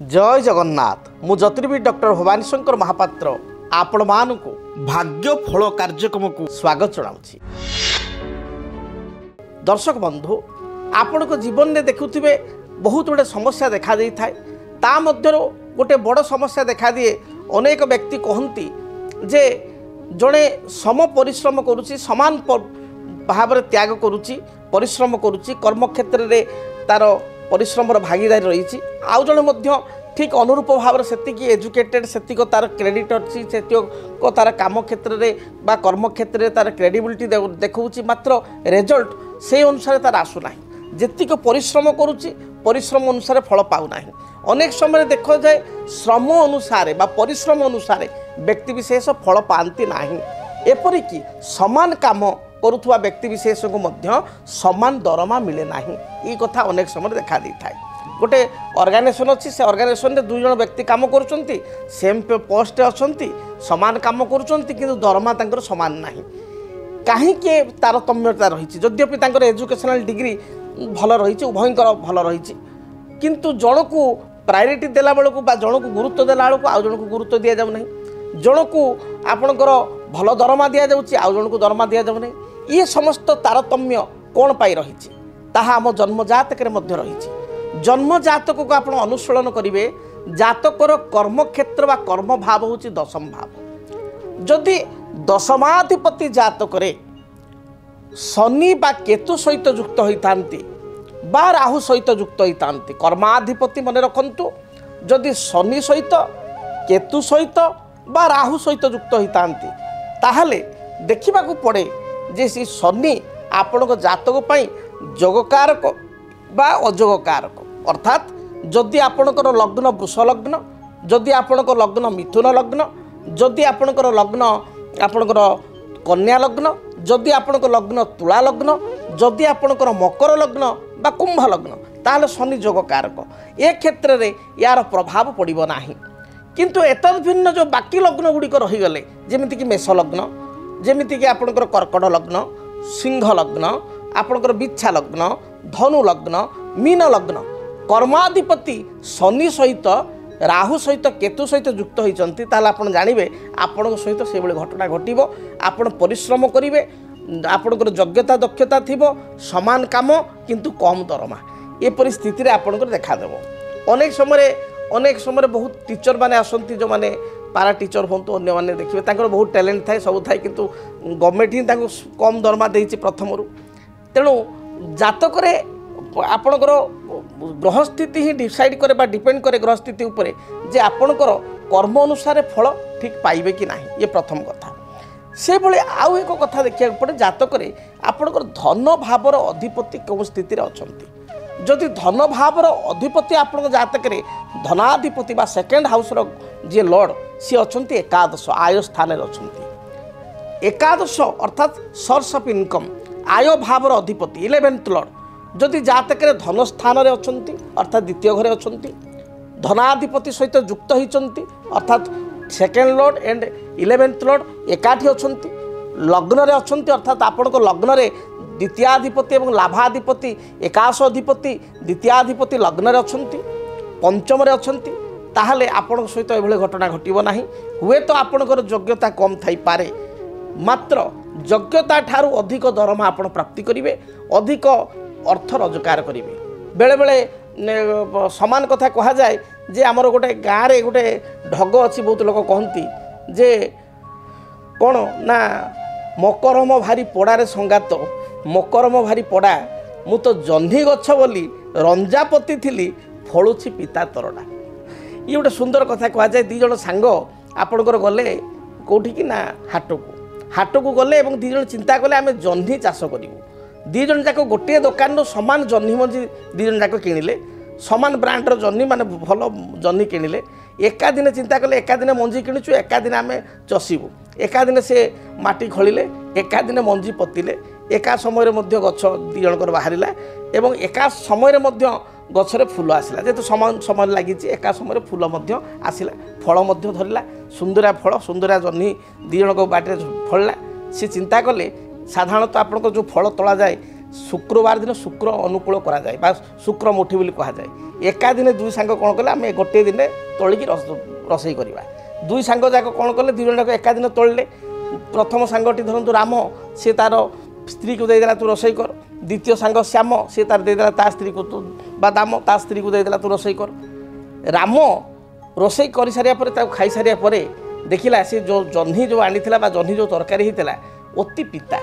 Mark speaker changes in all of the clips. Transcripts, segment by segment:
Speaker 1: जय जगन्नाथ मु ज्योतिर्विद डॉक्टर भवानी शंकर महापात्र आपण मानकु भाग्य फल कार्यक्रम को स्वागत जनाउछि। दर्शक बंधु आपण को जीवन में देखुथिबे बहुत गुड़े समस्या देखा दे थाए ता मध्यरो गोटे बड़ समस्या देखा दिए। अनेक व्यक्ति कहती जे जड़े सम परिश्रम करुच्ची समान भाव त्याग करुच्ची परिश्रम करुच्ची कर्म क्षेत्र में तार परिश्रम भागीदारी रही आउ जड़े ठीक अनुरूप भाव से एजुकेटेड से तार क्रेडिट अच्छी से तार काम क्षेत्र में बा कर्म क्षेत्र में तार क्रेडिबिलिटी देखा मात्र रिजल्ट से अनुसार तार आसूना जेतिक परिश्रम करुच्ची परिश्रम अनुसार फल पाऊना। अनेक समय देखा जाए श्रम अनुसार बा परिश्रम अनुसार व्यक्ति विशेष फल पाती ना। एपरिकी समान काम करुवा व्यक्ति विशेष को मध्य समान दरमा मिले ना। ये कथा अनेक समय देखा दी था। गोटे ऑर्गेनाइजेशन अच्छी से ऑर्गेनाइजेशन में दुई जन व्यक्ति काम करुँच सेम पोस्ट अच्छा समान काम करुँच किंतु दरमा तांकर समान ना। कहीं तारतम्यता रही जद्यपि तांकर एजुकेशनल डिग्री भल रही उभयंकर भल रही किंतु जन को प्रायोरिटी देला बेलू बा जन को गुरुत्व देला बेलू आउ जन को गुरुत्व दि जाऊ ना। जन को आपणकर भल दरमा दि जाऊँगी आउ जन को दरमा दि जाऊ ना। ये समस्त तारतम्य कौन पाई रही ताहा आम जन्मजातक रही। जन्मजातक को आप अनुशीलन करेंगे जातकर कर्म क्षेत्र बा कर्म भाव हूँ दशम भाव। जदि दशमाधिपति जातक शनि बा केतु सहित युक्त होता बा राहु सहित युक्त होता कर्माधिपति मन रखु जदि शनि सहित केतु सहित बा राहु सहित युक्त होता ताहले देखा पड़े जे सी शनि आपण जातक जोगकारक बा अजोगकारक अर्थात जदि आपणकर लग्न वृष लग्न जदि आपणकर लग्न मिथुन लग्न जदि आपणकर लग्न आपणकर कन्या लग्न जदि आपणकर लग्न तुला लग्न जदि आपणकर मकर लग्न बा कुंभ लग्न ताहले शनि जोगकारक ए क्षेत्र में यार प्रभाव पड़ो ना। किंतु एतद भिन्न जो बाकी लग्न गुड़िक रहीगले जमीक मेष लग्न जमीक आपणकर कर्कट लग्न सिंह लग्न आपणकर बिच्छा लग्न धनु लग्न मीन लग्न कर्माधिपति शनि सहित राहु सहित केतु सहित युक्त होती आप जानवे आपण सहित से घटना घटव आपण परिश्रम करेंगे आपणकर योग्यता दक्षता थी समान काम किंतु कम दरमा ये परिस्थिति आपणकर देखादेव। अनेक समय बहुत टीचर मैंने आसती जो मैंने पारा टीचर हूँ अन्य मैंने देखिए बहुत टैलेंट थाए सब थाए किंतु गवर्नमेंट ही कम दरमा देती प्रथम तेणु जातक आपणकर ग्रहस्थिति ही डिसाइड करे बा डिपेंड करे ग्रहस्थिति उपरे जे आपणकर कर्म अनुसार फल ठीक पाइबे कि ना। ये प्रथम कथा। से भले आउ एक कथा देखा पड़े जातक आपणकर धन भावर अधिपति कौन स्थिति अच्छा जदि धन भावर अधिपति आपण जातक धनाधिपति बा सेकेंड हाउस जी लॉर्ड सी अच्छा एकादश आय स्थान अच्छा एकादश अर्थात सोर्स ऑफ इनकम आय भावर अधिपति 11th लॉर्ड जदि जातक धन स्थान अच्छा अर्थात द्वितीय घरे अच्छा धनाधिपति सहित युक्त होती अर्थात second lord and 11th lord एकाठी अच्छा लग्न अच्छा अर्थात आपण लग्न द्वितीयाधिपति और लाभाधिपति एकाश अधिपति द्वितीयाधिपति लग्न अच्छा पंचम अच्छा ताहले आपण सहित एभली घटना घटव ना। हुए तो आपणकर योग्यता कम थी पारे मात्र योग्यता ठारू अधिक दरमा आपण प्राप्ति करेंगे अधिक अर्थ रोजगार करेंगे। बेले बेले समान कथा कह जाए जे आमर गोटे गाँव में गोटे ढग अच्छी बहुत लोग कहती जे कौन ना मकरम भारी पड़ारे संगात मकरम भारी पड़ा मु तो जह्नी गछ बोली रंजापति थी फलुची पिता तरड़ा। ये गोटे सुंदर कथा कह जाए दी जन सांग आपणकर गले कौटी कि ना हाट को गले और दी जन चिंता कले आम जह्नी चाष करूँ दी जन जाक गोटे दुकान सामान जह्नी मंजी दी जन जाक किणिले सामान ब्रांडर जह्नी माने भल जह्नी किणिले एका दिन चिंता कले एका दिन मंजी किणुचु एका दिन आम चषिबू एका दिन से माटी खोलिले एका दिन मंजी पतिले एका समय गछ दी जनकर बाहरिला एवं एका समय गछरे फूल आसला जेतु समान समय लगी एका समय फूल आसला फल धरला सुंदरा फल सुंदरा जह्नी दी जन बाटे फलला सी चिंता कले साधारणतः आपको जो फल तोला जाए शुक्रवार दिन शुक्र अनुकूल करा जाए बा शुक्र मुठी बोली कहा जाए एका दिन दुई सांग कौन कले आम गोटे दिन तोलिकी रोषे करवा दुई सांग जाक कौन कले दुई जन एका दिन तोड़ले प्रथम सांगटी धरतु राम सी तार स्त्री को देदेला तू रोषे कर द्वितीय सांग श्याम सी तार देदेला ता स्त्री को तू बा दाम ता स्त्री को देदेला तू रोषे कर राम रोषे कर सारा खाई सारा देखला सी जो जह्नी जो आनी जह्नी जो तरकारी होता अति पिता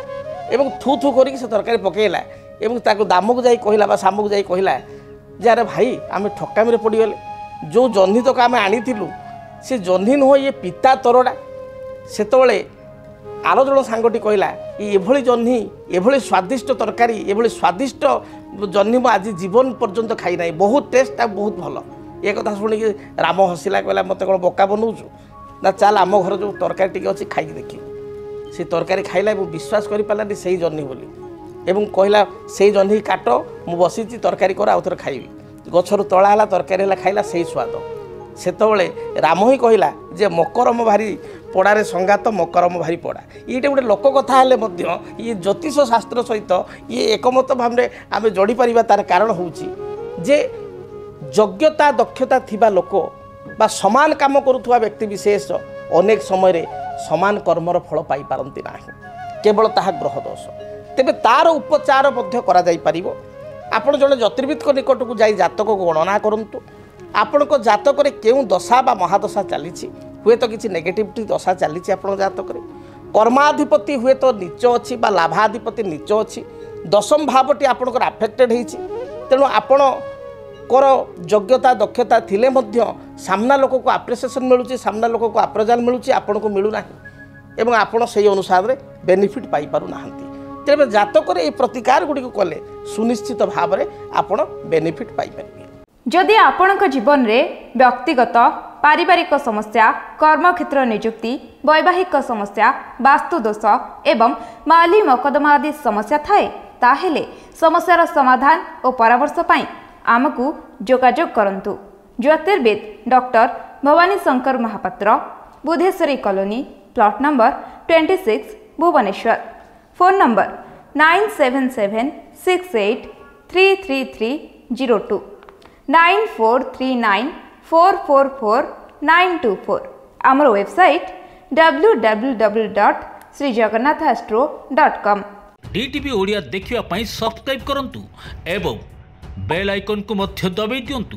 Speaker 1: एवं थू थू करके से तरकारी पकेला एवं ताको दाम को जाई कहला बा शाम को जाई कहला जे अरे भाई आम ठकामी पड़गले जो जह्नी तक आम आनीलु से जह्नी नुह ये पिता तरड़ा सेतबले आरो जन सांगटी कहला ये जह्नी एभली स्वादिष्ट तरकारी एभली स्वादिष्ट जह्नी मु आज जीवन पर्यंत खाई ना बहुत टेस्ट आ बहुत भल ये कथा शुणिकी राम हसिला कहला मत कौन बोका बनाऊँ ना चल आम घर जो तरकारी टी अच्छी खाई देखी से तरकारी खाइला विश्वास कर पारानी से जह्नी बोली एवं कहला से जह्नी काट मु बसी तरकारी कर आउ थे खाइबी गचर तला तरकारी खाइला से स्वाद सेतबले राम ही कहला जे मकरम भारी पड़ारे संगात मकरम भारी पड़ा ये गोटे लोक कथा हेले ये ज्योतिष शास्त्र सहित ये एकमत भाव में आम जोड़ी पारिबा तार कारण होउची जे योग्यता दक्षता थिबा लोक बा समान काम करुवा व्यक्ति विशेष अनेक समय समान कर्मर फल पाई पारंती नाही केवल ताहा ग्रह दोष तेबे तार उपचार मध्य करा जाई परिबो आपण जने ज्योतिर्विद को निकट को जाई जातक को गणना करंतु आपण को जातक रे केउ दशा बा महादशा चलीछि हुए तो किछि नेगेटिविटी दशा चलीछि आपण जातक रे कर्माधिपति हुए तो नीच अछि बा लाभाधिपति नीच अछि दशम भावटी आपण को अफेक्टेड हेछि तेणु आपण कर योग्यता दक्षता थिले मध्य सामना लोक को आप्रिसिएसन मिलूँ सामना लोक को अप्रेजाल मिलूँ आपण को मिलूना एवं आपण से अनुसार रे बेनिफिट पाई पारु नाहंती तेरे जातक रे प्रतिकार गुडी को कले सुनिश्चित भाव में आपण बेनिफिट पाई पारिबे
Speaker 2: जदि आपणक जीवन रे व्यक्तिगत पारिवारिक समस्या कर्मक्षेत्र नियुक्ति वैवाहिक समस्या वास्तु दोष एवं माली मकदमा आदि समस्या थाए ताहेले समस्यार समाधान और परामर्श पाई आमको जोगाजोग करंतु ज्योतिर्विद doctor Bhabani Shankar Mahapatra Budheswari colony plot number 26 Bhubaneswar phone number 9776833302 9439444924 आमर वेबसाइट www.srijagannathastro.com
Speaker 3: DTV ओडिया देखिवा पई सब्सक्राइब करंतु एवं बेल आइकन को मध्य दबाई दियंतु।